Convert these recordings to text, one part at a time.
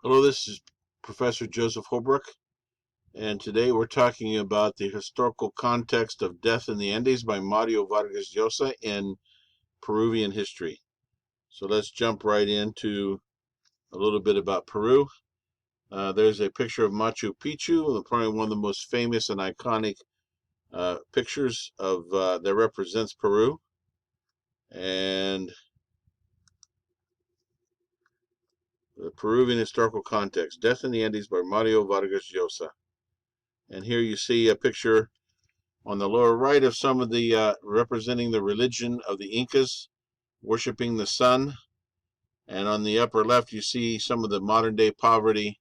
Hello, this is Professor Joseph Holbrook, and today we're talking about the historical context of Death in the Andes by Mario Vargas Llosa in Peruvian history. So let's jump right into a little bit about Peru. There's a picture of Machu Picchu, probably one of the most famous and iconic pictures of that represents Peru. And the Peruvian historical context, Death in the Andes by Mario Vargas Llosa. And here you see a picture on the lower right of some of the representing the religion of the Incas, worshiping the sun. And on the upper left, you see some of the modern day poverty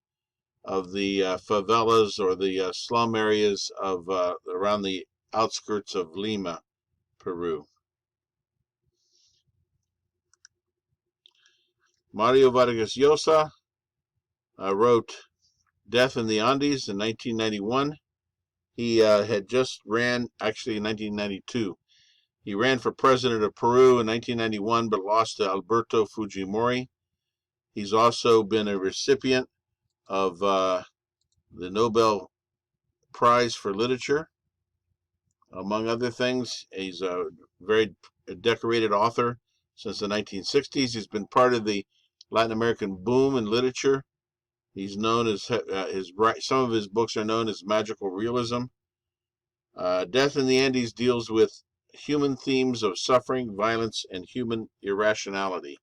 of the favelas or the slum areas of around the outskirts of Lima, Peru. Mario Vargas Llosa wrote Death in the Andes in 1991. He had just ran, actually in 1992. He ran for president of Peru in 1991, but lost to Alberto Fujimori. He's also been a recipient of the Nobel Prize for Literature, among other things. He's a very decorated author since the 1960s. He's been part of the Latin American boom in literature. He's known as some of his books are known as magical realism. Death in the Andes deals with human themes of suffering, violence, and human irrationality.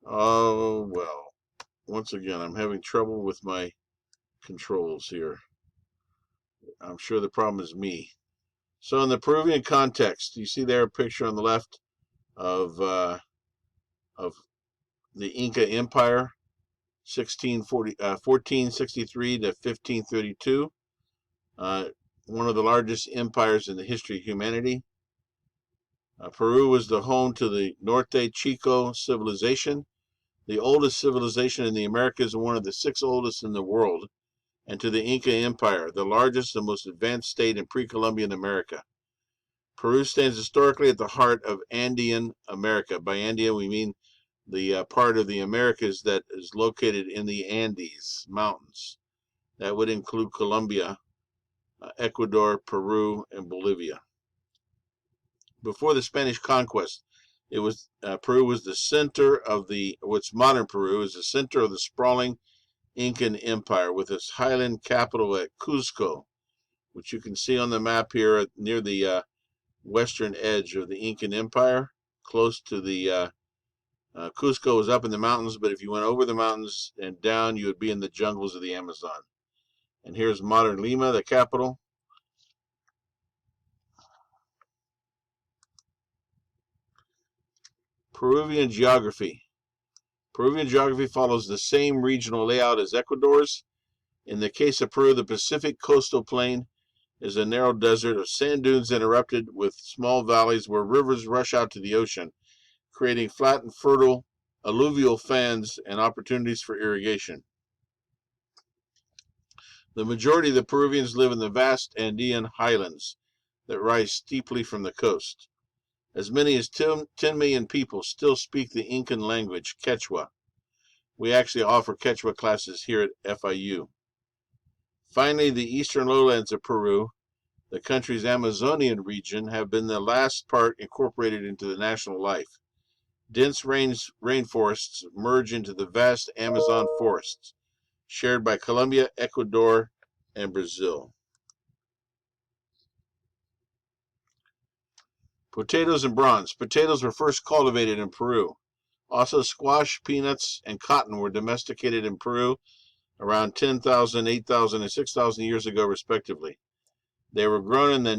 Oh, well, once again, I'm having trouble with my controls here. I'm sure the problem is me. So in the Peruvian context, you see there a picture on the left of the Inca Empire, 1463 to 1532. One of the largest empires in the history of humanity. Peru was the home to the Norte Chico civilization, the oldest civilization in the Americas and one of the 6 oldest in the world, and to the Inca Empire, the largest and most advanced state in pre-Columbian America. Peru stands historically at the heart of Andean America. By Andean, we mean the part of the Americas that is located in the Andes Mountains. That would include Colombia, Ecuador, Peru, and Bolivia. Before the Spanish conquest, it was Peru was the center of what's modern Peru is the center of the sprawling Incan Empire, with its highland capital at Cuzco, which you can see on the map here near the western edge of the Incan Empire, close to the Cusco was up in the mountains, but if you went over the mountains and down, you would be in the jungles of the Amazon. And here's modern Lima, the capital. Peruvian geography. Peruvian geography follows the same regional layout as Ecuador's. In the case of Peru, the Pacific coastal plain is a narrow desert of sand dunes interrupted with small valleys where rivers rush out to the ocean, creating flat and fertile alluvial fans and opportunities for irrigation. The majority of the Peruvians live in the vast Andean highlands that rise steeply from the coast. As many as 10 million people still speak the Incan language, Quechua. We actually offer Quechua classes here at FIU. Finally, the eastern lowlands of Peru, the country's Amazonian region, have been the last part incorporated into the national life. Dense rainforests merge into the vast Amazon forests, shared by Colombia, Ecuador, and Brazil. Potatoes and bronze. Potatoes were first cultivated in Peru. Also, squash, peanuts, and cotton were domesticated in Peru around 10,000, 8,000, and 6,000 years ago, respectively. They were grown in the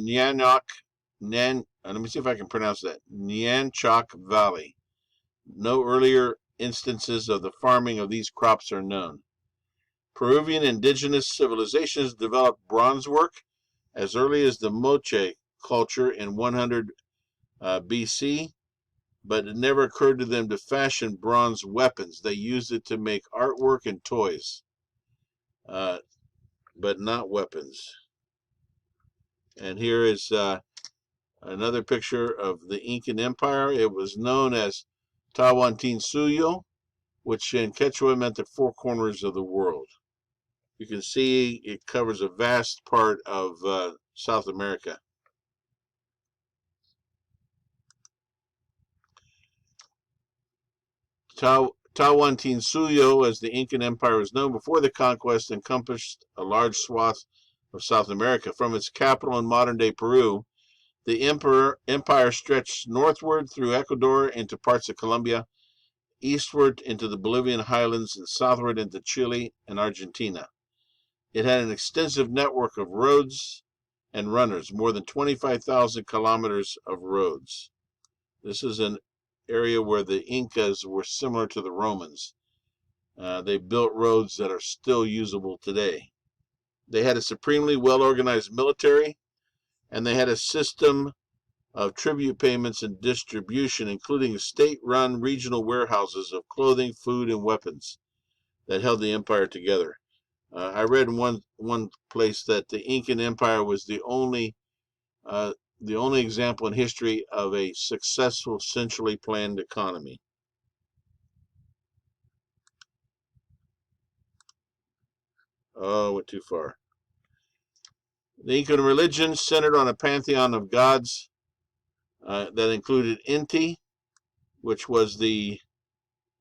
let me see if I can pronounce that, Nyanchak Valley. No earlier instances of the farming of these crops are known. Peruvian indigenous civilizations developed bronze work as early as the Moche culture in 100 BC, but it never occurred to them to fashion bronze weapons. They used it to make artwork and toys, but not weapons. And here is Another picture of the Incan Empire. It was known as Tawantinsuyo, which in Quechua meant the four corners of the world. You can see it covers a vast part of South America. Tawantinsuyo, as the Incan Empire was known before the conquest, encompassed a large swath of South America. From its capital in modern-day Peru, the empire stretched northward through Ecuador into parts of Colombia, eastward into the Bolivian highlands, and southward into Chile and Argentina. It had an extensive network of roads and runners, more than 25,000 kilometers of roads. This is an area where the Incas were similar to the Romans. They built roads that are still usable today. They had a supremely well-organized military, and they had a system of tribute payments and distribution, including state-run regional warehouses of clothing, food, and weapons that held the empire together. I read in one place that the Incan Empire was the only example in history of a successful, centrally planned economy. Oh, went too far. The Incan religion centered on a pantheon of gods that included Inti, which was the...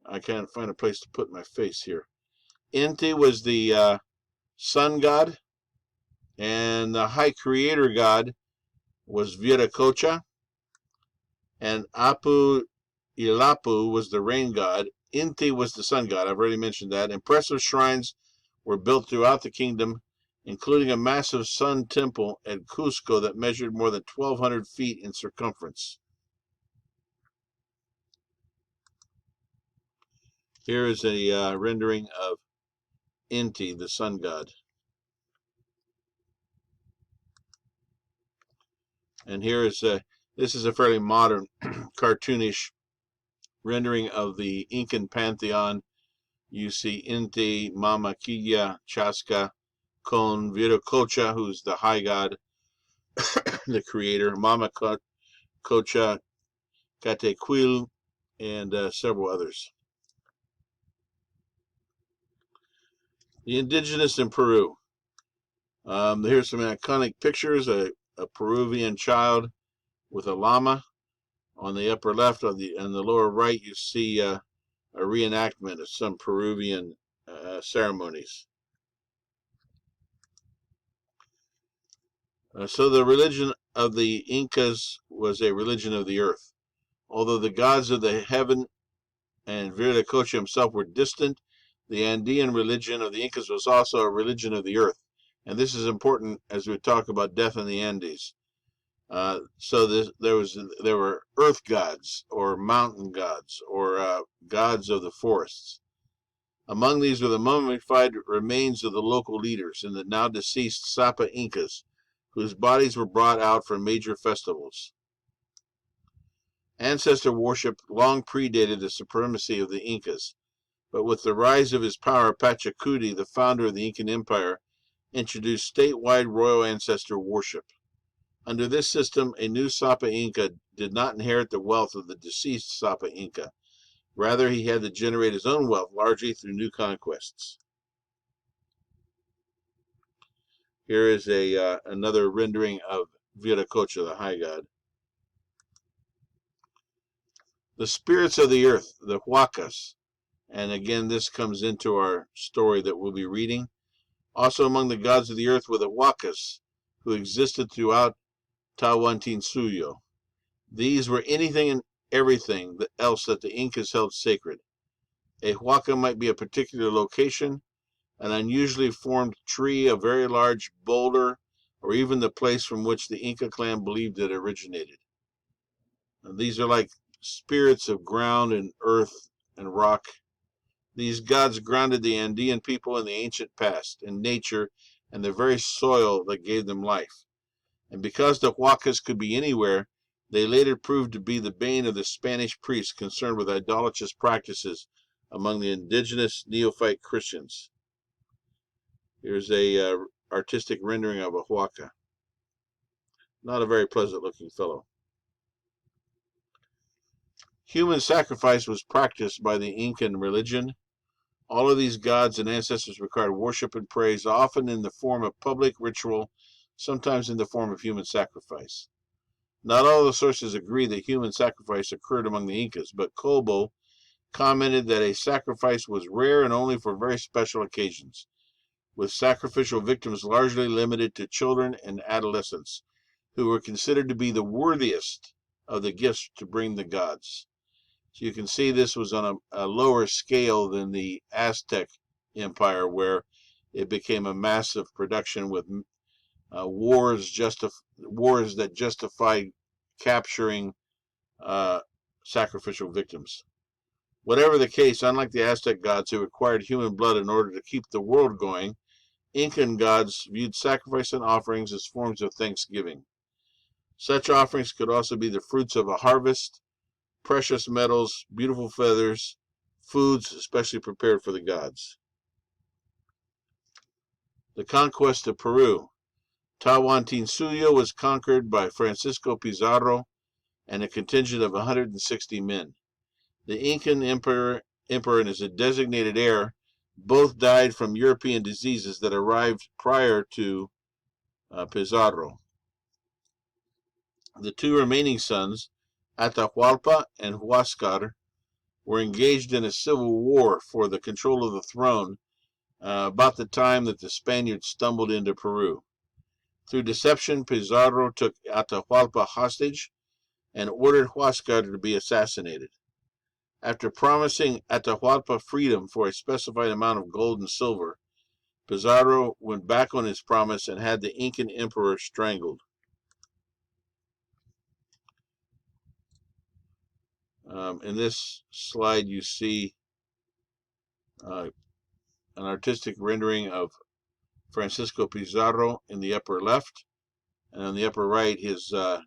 I can't find a place to put my face here. Inti was the sun god, and the high creator god was Viracocha, and Apu Ilapu was the rain god. Inti was the sun god. I've already mentioned that. Impressive shrines were built throughout the kingdom, including a massive sun temple at Cusco that measured more than 1,200 feet in circumference. Here is a rendering of Inti, the sun god. And here is this is a fairly modern, cartoonish rendering of the Incan pantheon. You see Inti, Mama Quilla, Chasca, Con, Viracocha, who's the high god, the creator, Mama Cocha, Catequil, and several others. The indigenous in Peru. Here's some iconic pictures. A Peruvian child with a llama. On the upper left, on the lower right, you see a reenactment of some Peruvian ceremonies. So the religion of the Incas was a religion of the earth. Although the gods of the heaven and Viracocha himself were distant, the Andean religion of the Incas was also a religion of the earth. And this is important as we talk about death in the Andes. There were earth gods, or mountain gods, or gods of the forests. Among these were the mummified remains of the local leaders and the now deceased Sapa Incas, whose bodies were brought out for major festivals. Ancestor worship long predated the supremacy of the Incas, but with the rise of his power, Pachacuti, the founder of the Incan Empire, introduced statewide royal ancestor worship. Under this system, a new Sapa Inca did not inherit the wealth of the deceased Sapa Inca. Rather, he had to generate his own wealth, largely through new conquests. Here is another rendering of Viracocha, the high god. The spirits of the earth, the Huacas, and again this comes into our story that we'll be reading. Also among the gods of the earth were the Huacas, who existed throughout Tawantinsuyo. These were anything and everything else that the Incas held sacred. A huaca might be a particular location, an unusually formed tree, a very large boulder, or even the place from which the Inca clan believed it originated. And these are like spirits of ground and earth and rock. These gods grounded the Andean people in the ancient past, in nature, and the very soil that gave them life. And because the huacas could be anywhere, they later proved to be the bane of the Spanish priests concerned with idolatrous practices among the indigenous neophyte Christians. Here's a artistic rendering of a huaca. Not a very pleasant looking fellow. Human sacrifice was practiced by the Incan religion. All of these gods and ancestors required worship and praise, often in the form of public ritual, sometimes in the form of human sacrifice. Not all the sources agree that human sacrifice occurred among the Incas, but Cobo commented that a sacrifice was rare and only for very special occasions, with sacrificial victims largely limited to children and adolescents, who were considered to be the worthiest of the gifts to bring the gods. So you can see this was on a lower scale than the Aztec Empire, where it became a massive production with wars that justified capturing sacrificial victims. Whatever the case, unlike the Aztec gods who required human blood in order to keep the world going, Incan gods viewed sacrifice and offerings as forms of thanksgiving. Such offerings could also be the fruits of a harvest, precious metals, beautiful feathers, foods especially prepared for the gods. The conquest of Peru. Tawantinsuyo was conquered by Francisco Pizarro and a contingent of 160 men. The Incan emperor and his designated heir both died from European diseases that arrived prior to Pizarro. The two remaining sons, Atahualpa and Huascar, were engaged in a civil war for the control of the throne about the time that the Spaniards stumbled into Peru. Through deception, Pizarro took Atahualpa hostage and ordered Huascar to be assassinated. After promising Atahualpa freedom for a specified amount of gold and silver, Pizarro went back on his promise and had the Incan emperor strangled. In this slide, you see an artistic rendering of Francisco Pizarro in the upper left, and on the upper right, I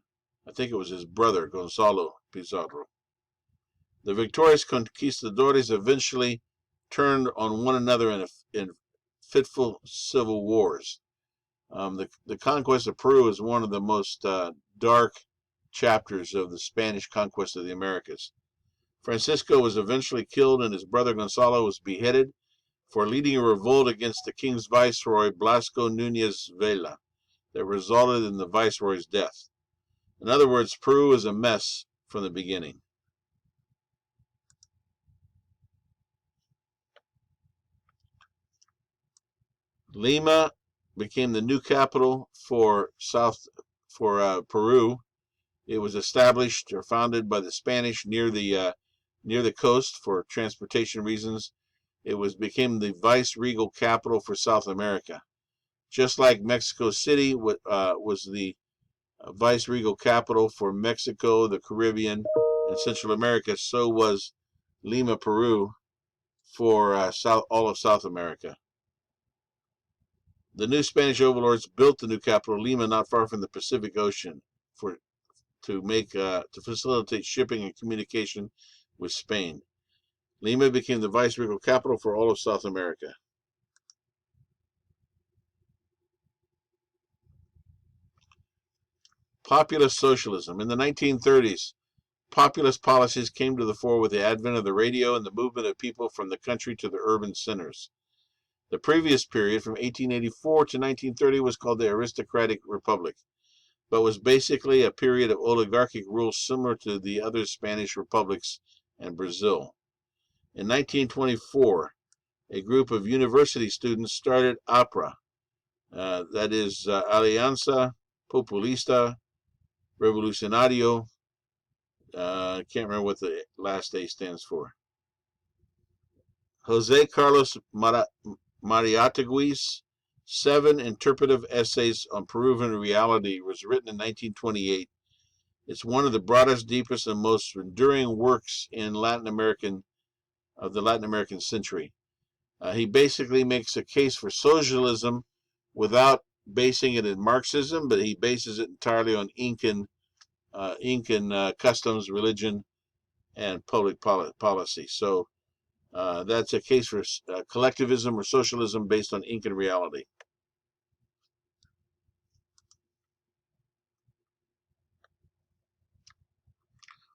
think it was his brother, Gonzalo Pizarro. The victorious conquistadores eventually turned on one another in fitful civil wars. The conquest of Peru is one of the most dark chapters of the Spanish conquest of the Americas. Francisco was eventually killed and his brother Gonzalo was beheaded for leading a revolt against the king's viceroy Blasco Núñez Vela that resulted in the viceroy's death. In other words, Peru is a mess from the beginning. Lima became the new capital for Peru. It was established or founded by the Spanish near the coast for transportation reasons. It became the vice-regal capital for South America. Just like Mexico City was the vice-regal capital for Mexico, the Caribbean, and Central America, so was Lima, Peru, for all of South America. The new Spanish overlords built the new capital, Lima, not far from the Pacific Ocean, to facilitate shipping and communication with Spain. Lima became the vice-regal capital for all of South America. Populist socialism. In the 1930s, populist policies came to the fore with the advent of the radio and the movement of people from the country to the urban centers. The previous period, from 1884 to 1930, was called the Aristocratic Republic, but was basically a period of oligarchic rule similar to the other Spanish republics and Brazil. In 1924, a group of university students started APRA, that is Alianza Populista Revolucionario. I can't remember what the last A stands for. Jose Carlos Mariátegui's 7 interpretive essays on Peruvian reality was written in 1928. It's one of the broadest, deepest, and most enduring works in the Latin American century. He basically makes a case for socialism without basing it in Marxism, but he bases it entirely on Incan customs, religion, and public policy. So that's a case for collectivism or socialism based on Incan reality.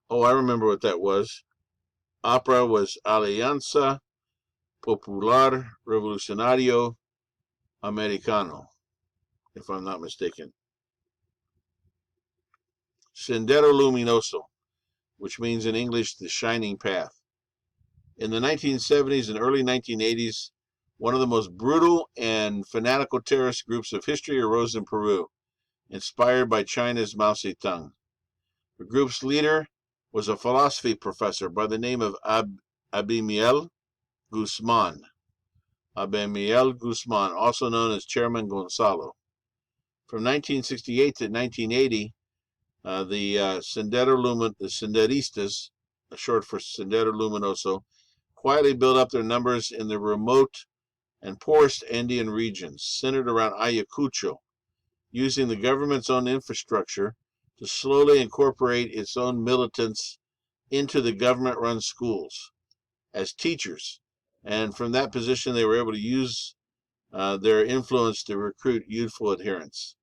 Oh, I remember what that was. APRA was Alianza Popular Revolucionario Americano, if I'm not mistaken. Sendero Luminoso, which means in English, the shining path. In the 1970s and early 1980s, one of the most brutal and fanatical terrorist groups of history arose in Peru, inspired by China's Mao Zedong. The group's leader was a philosophy professor by the name of Abimiel Guzman. Abimiel Guzman, also known as Chairman Gonzalo. From 1968 to 1980, the Senderistas, short for Sendero Luminoso, quietly built up their numbers in the remote and poorest Andean regions, centered around Ayacucho, using the government's own infrastructure to slowly incorporate its own militants into the government-run schools as teachers. And from that position, they were able to use their influence to recruit youthful adherents.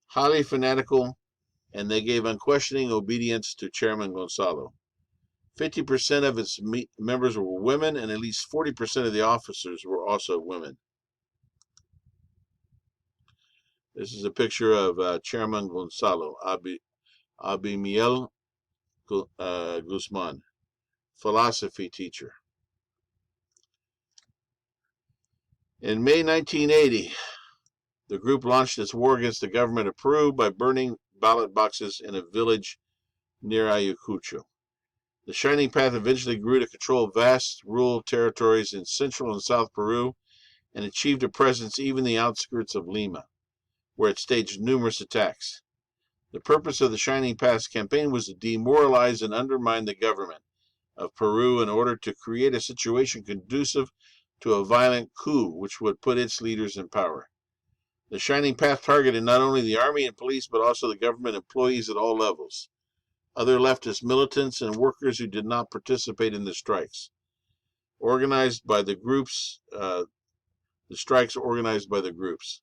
Highly fanatical, and they gave unquestioning obedience to Chairman Gonzalo. 50% of its members were women, and at least 40% of the officers were also women. This is a picture of Chairman Gonzalo, Abimiel Guzman, philosophy teacher. In May 1980, the group launched its war against the government of Peru by burning ballot boxes in a village near Ayacucho. The Shining Path eventually grew to control vast rural territories in central and south Peru and achieved a presence even in the outskirts of Lima, where it staged numerous attacks. The purpose of the Shining Path's campaign was to demoralize and undermine the government of Peru in order to create a situation conducive to a violent coup which would put its leaders in power. The Shining Path targeted not only the army and police, but also the government employees at all levels, other leftist militants, and workers who did not participate in the strikes. Organized by the groups, the strikes were organized by the groups.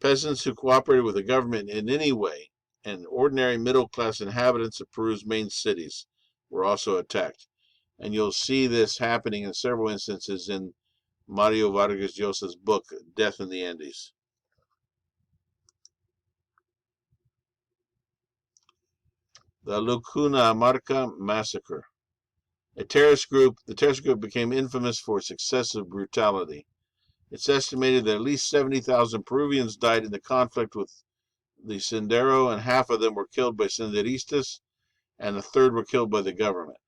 Peasants who cooperated with the government in any way, and ordinary middle-class inhabitants of Peru's main cities were also attacked. And you'll see this happening in several instances in Mario Vargas Llosa's book, Death in the Andes. The Lucunamarca Massacre. The terrorist group became infamous for its excessive brutality. It's estimated that at least 70,000 Peruvians died in the conflict with the Sendero, and half of them were killed by Senderistas, and a third were killed by the government.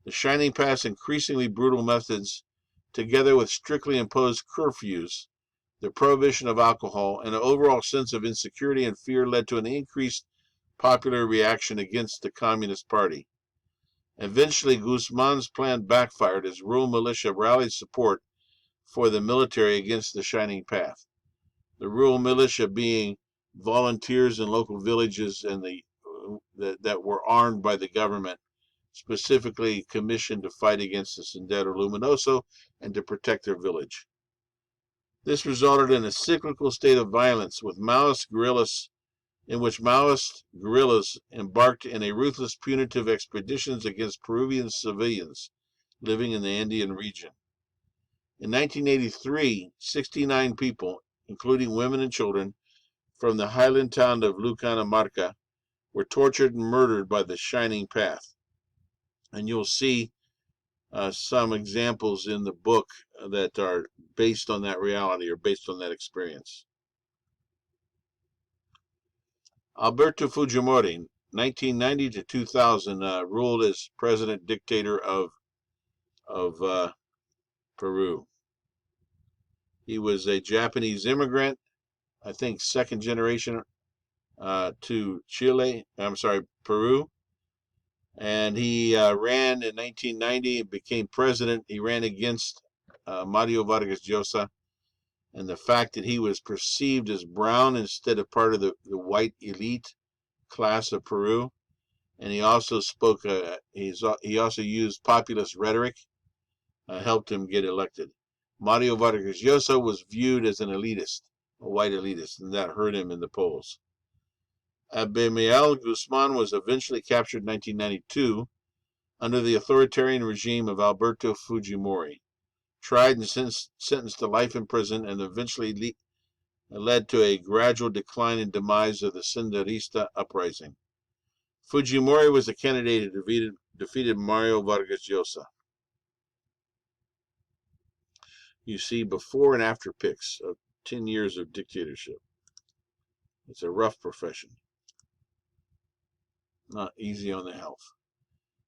The Shining Path's increasingly brutal methods, together with strictly imposed curfews, the prohibition of alcohol, and an overall sense of insecurity and fear led to an increased popular reaction against the Communist Party. Eventually, Guzman's plan backfired as rural militia rallied support for the military against the Shining Path. The rural militia being volunteers in local villages and that were armed by the government, specifically commissioned to fight against the Sendero Luminoso and to protect their village. This resulted in a cyclical state of violence with Maoist guerrillas in which Maoist guerrillas embarked in a ruthless punitive expeditions against Peruvian civilians living in the Andean region. In 1983, 69 people, including women and children, from the highland town of Lucunamarca were tortured and murdered by the Shining Path. And you'll see some examples in the book that are based on that reality or based on that experience. Alberto Fujimori, 1990 to 2000, ruled as president dictator of Peru. He was a Japanese immigrant, I think second generation to Peru. And he ran in 1990 and became president. He ran against Mario Vargas Llosa. And the fact that he was perceived as brown instead of part of the white elite class of Peru. And he also spoke, he also used populist rhetoric, helped him get elected. Mario Vargas Llosa was viewed as an elitist, a white elitist, and that hurt him in the polls. Abimel Guzman was eventually captured in 1992 under the authoritarian regime of Alberto Fujimori, tried and sentenced to life in prison, and eventually led to a gradual decline and demise of the Senderista uprising. Fujimori was the candidate who defeated Mario Vargas Llosa. You see before and after pics of 10 years of dictatorship. It's a rough profession. Not easy on the health.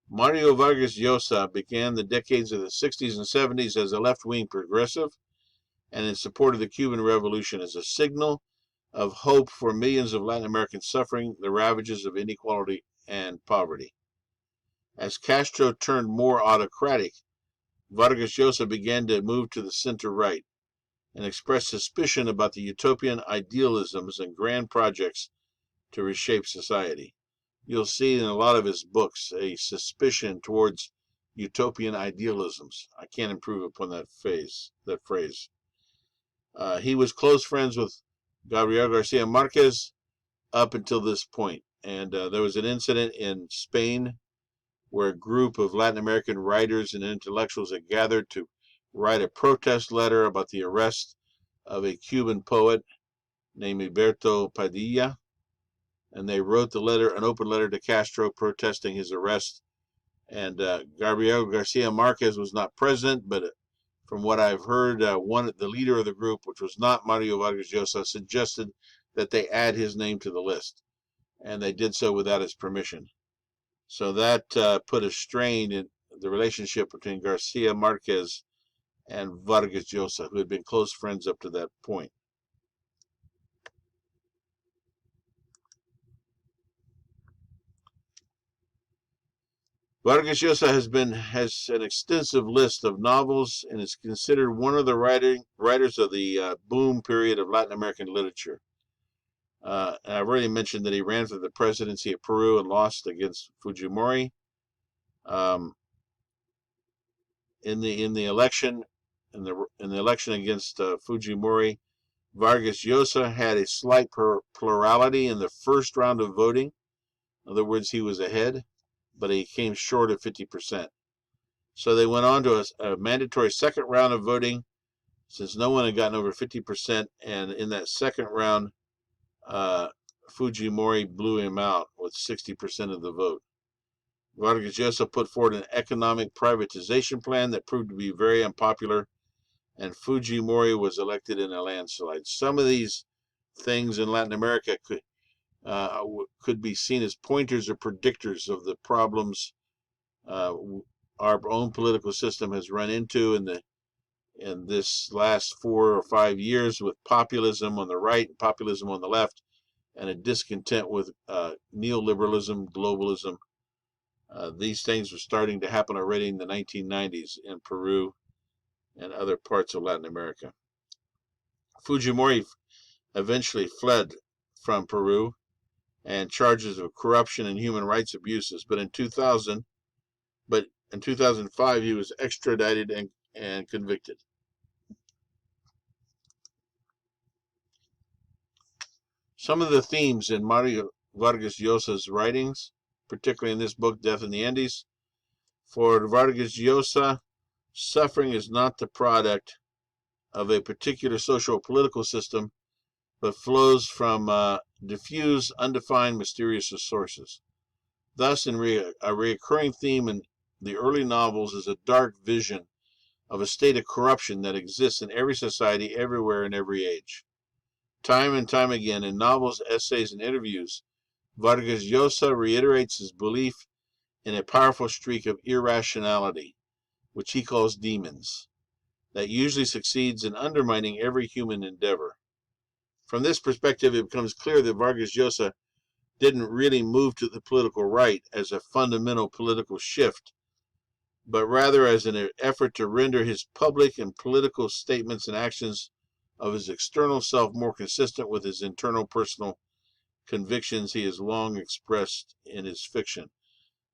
Mario Vargas Llosa began the decades of the 60s and 70s as a left-wing progressive and in support of the Cuban Revolution as a signal of hope for millions of Latin Americans suffering the ravages of inequality and poverty. As Castro turned more autocratic, Vargas Llosa began to move to the center-right and expressed suspicion about the utopian idealisms and grand projects to reshape society. You'll see in a lot of his books a suspicion towards utopian idealisms. I can't improve upon that phrase. He was close friends with Gabriel Garcia Marquez up until this point. And there was an incident in Spain where a group of Latin American writers and intellectuals had gathered to write a protest letter about the arrest of a Cuban poet named Alberto Padilla. And they wrote the letter, an open letter to Castro protesting his arrest. And Gabriel Garcia Marquez was not present, but from what I've heard, the leader of the group, which was not Mario Vargas Llosa, suggested that they add his name to the list. And they did so without his permission. So that put a strain in the relationship between Garcia Marquez and Vargas Llosa, who had been close friends up to that point. Vargas Llosa has an extensive list of novels and is considered one of the writers of the boom period of Latin American literature. And I've already mentioned that he ran for the presidency of Peru and lost against Fujimori. In the election against Fujimori, Vargas Llosa had a slight plurality in the first round of voting. In other words, he was ahead, but he came short of 50%. So they went on to a mandatory second round of voting, since no one had gotten over 50%, and in that second round, Fujimori blew him out with 60% of the vote. Vargas Llosa put forward an economic privatization plan that proved to be very unpopular, and Fujimori was elected in a landslide. Some of these things in Latin America could be seen as pointers or predictors of the problems our own political system has run into in this last 4 or 5 years, with populism on the right and populism on the left, and a discontent with neoliberalism, globalism. These things were starting to happen already in the 1990s in Peru and other parts of Latin America. Fujimori eventually fled from Peru and charges of corruption and human rights abuses, but in 2005 he was extradited and convicted. Some of the themes in Mario Vargas Llosa's writings, particularly in this book, Death in the Andes. For Vargas Llosa, suffering is not the product of a particular social political system, but flows from diffuse, undefined, mysterious sources. Thus, a recurring theme in the early novels is a dark vision of a state of corruption that exists in every society, everywhere, in every age. Time and time again, in novels, essays, and interviews, Vargas Llosa reiterates his belief in a powerful streak of irrationality, which he calls demons, that usually succeeds in undermining every human endeavor. From this perspective, it becomes clear that Vargas Llosa didn't really move to the political right as a fundamental political shift, but rather as an effort to render his public and political statements and actions of his external self more consistent with his internal personal convictions he has long expressed in his fiction.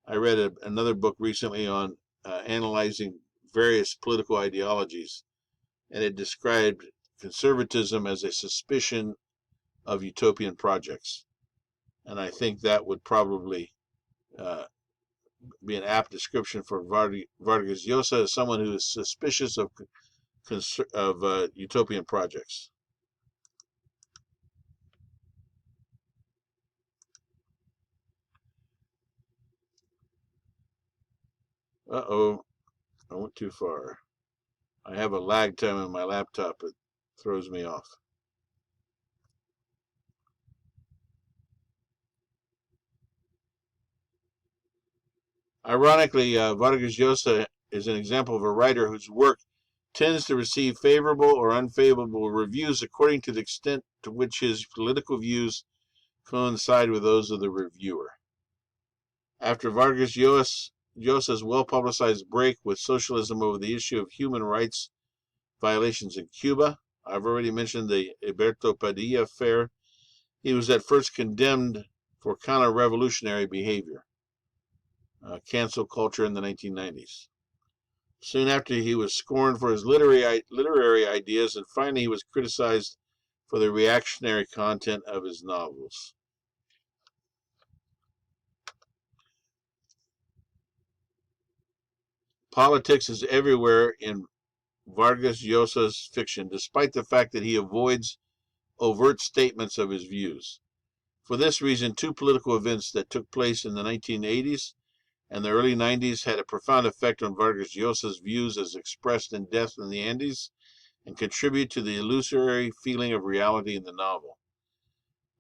I read another book recently on analyzing various political ideologies, and it described conservatism as a suspicion of utopian projects. And I think that would probably uh, be an apt description for Vargas Llosa as someone who is suspicious of utopian projects. Uh-oh, I went too far. I have a lag time on my laptop. It throws me off. Ironically, Vargas Llosa is an example of a writer whose work tends to receive favorable or unfavorable reviews according to the extent to which his political views coincide with those of the reviewer. After Vargas Llosa's well-publicized break with socialism over the issue of human rights violations in Cuba, I've already mentioned the Alberto Padilla affair, he was at first condemned for counter-revolutionary behavior, cancel culture in the 1990s. Soon after, he was scorned for his literary ideas, and finally he was criticized for the reactionary content of his novels. Politics is everywhere in Vargas Llosa's fiction, despite the fact that he avoids overt statements of his views. For this reason, two political events that took place in the 1980s and the early 90s had a profound effect on Vargas Llosa's views as expressed in Death in the Andes and contribute to the illusory feeling of reality in the novel.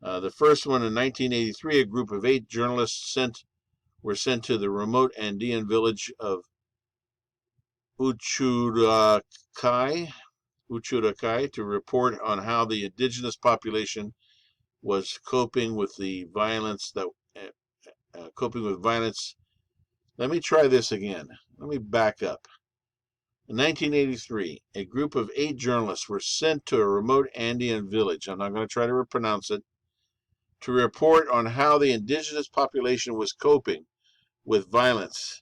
The first one in 1983, a group of 8 journalists were sent to the remote Andean village of Uchuracay to report on how the indigenous population was coping with violence. Let me try this again. Let me back up. In 1983, a group of 8 journalists were sent to a remote Andean village, I'm not going to try to pronounce it, to report on how the indigenous population was coping with violence,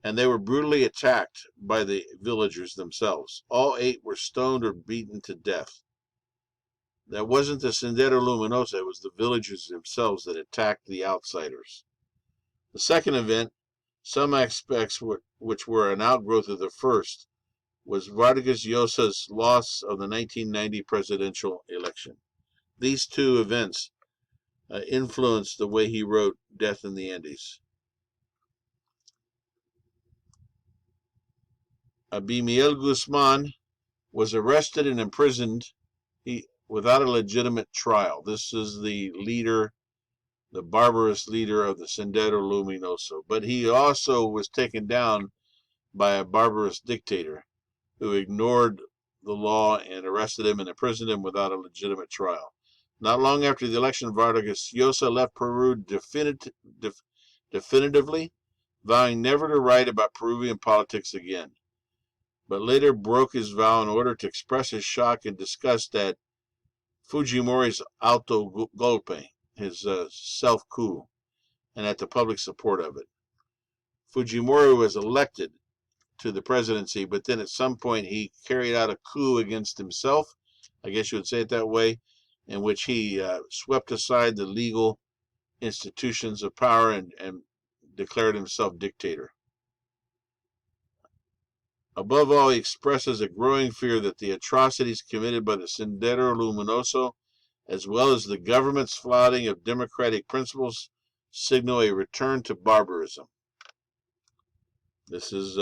and they were brutally attacked by the villagers themselves. All 8 were stoned or beaten to death. That wasn't the Sendero Luminoso, it was the villagers themselves that attacked the outsiders. The second event, some aspects which were an outgrowth of the first, was Vargas Llosa's loss of the 1990 presidential election. These two events influenced the way he wrote Death in the Andes. Abimiel Guzman was arrested and imprisoned without a legitimate trial. This is the barbarous leader of the Sendero Luminoso. But he also was taken down by a barbarous dictator who ignored the law and arrested him and imprisoned him without a legitimate trial. Not long after the election, Vargas Llosa left Peru definitively, vowing never to write about Peruvian politics again, but later broke his vow in order to express his shock and disgust at Fujimori's auto golpe, his self-coup, and at the public support of it. Fujimori was elected to the presidency, but then at some point he carried out a coup against himself, I guess you would say it that way, in which he swept aside the legal institutions of power and declared himself dictator. Above all, he expresses a growing fear that the atrocities committed by the Sendero Luminoso, as well as the government's flouting of democratic principles, signal a return to barbarism. This is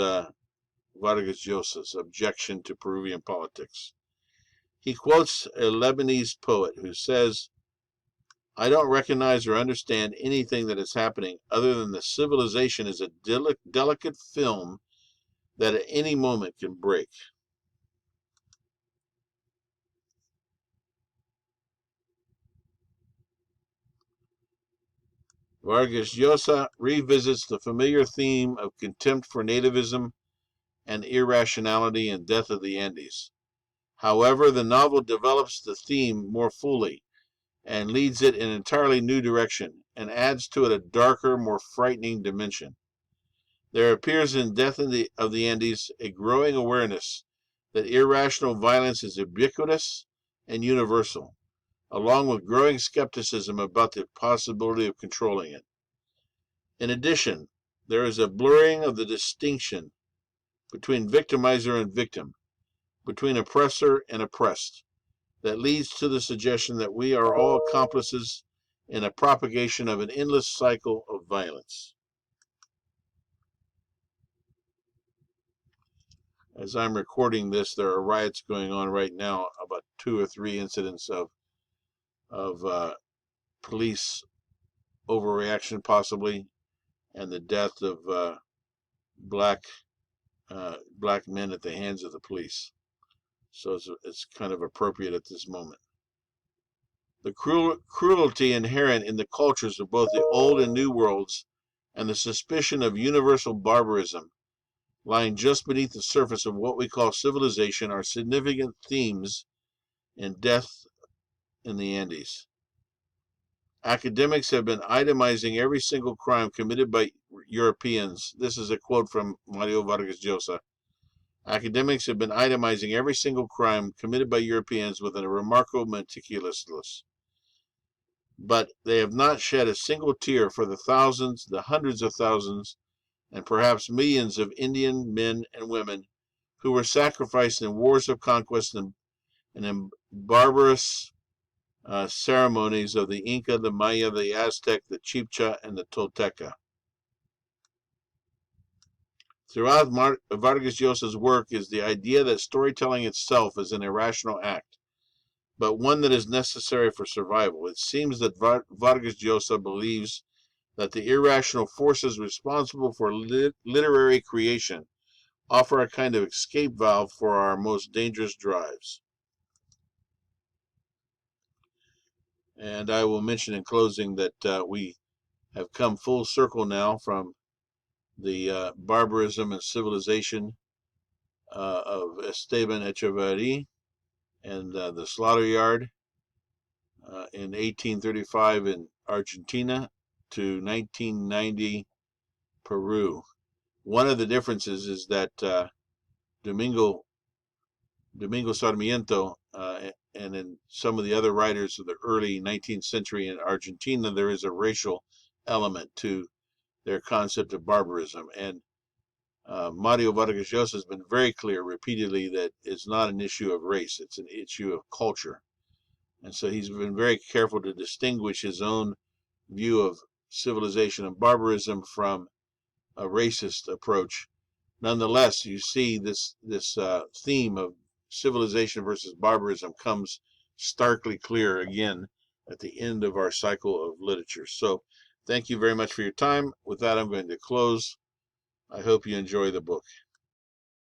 Vargas Llosa's objection to Peruvian politics. He quotes a Lebanese poet who says, "I don't recognize or understand anything that is happening other than the civilization is a delicate film that at any moment can break." Vargas Llosa revisits the familiar theme of contempt for nativism and irrationality in Death of the Andes. However, the novel develops the theme more fully and leads it in an entirely new direction and adds to it a darker, more frightening dimension. There appears in Death of the Andes a growing awareness that irrational violence is ubiquitous and universal, along with growing skepticism about the possibility of controlling it. In addition, there is a blurring of the distinction between victimizer and victim, between oppressor and oppressed, that leads to the suggestion that we are all accomplices in a propagation of an endless cycle of violence. As I'm recording this, there are riots going on right now, about 2 or 3 incidents of police overreaction possibly, and the death of black men at the hands of the police. So it's kind of appropriate at this moment. The cruelty inherent in the cultures of both the old and new worlds, and the suspicion of universal barbarism lying just beneath the surface of what we call civilization, are significant themes in Death in the Andes. Academics have been itemizing every single crime committed by Europeans. This is a quote from Mario Vargas Llosa. Academics have been itemizing every single crime committed by Europeans with a remarkable meticulousness. But they have not shed a single tear for the thousands, the hundreds of thousands, and perhaps millions of Indian men and women who were sacrificed in wars of conquest and in barbarous ceremonies of the Inca, the Maya, the Aztec, the Chibcha, and the Tolteca. Throughout Vargas Llosa's work is the idea that storytelling itself is an irrational act, but one that is necessary for survival. It seems that Vargas Llosa believes that the irrational forces responsible for literary creation offer a kind of escape valve for our most dangerous drives. And I will mention in closing that we have come full circle now from the barbarism and civilization of Esteban Echeverri and the slaughter yard in 1835 in Argentina to 1990 Peru. One of the differences is that Domingo Sarmiento and in some of the other writers of the early 19th century in Argentina, there is a racial element to their concept of barbarism. And Mario Vargas Llosa has been very clear repeatedly that it's not an issue of race, it's an issue of culture. And so he's been very careful to distinguish his own view of civilization and barbarism from a racist approach. Nonetheless, you see this theme of civilization versus barbarism comes starkly clear again at the end of our cycle of literature. So thank you very much for your time. With that, I'm going to close. I hope you enjoy the book.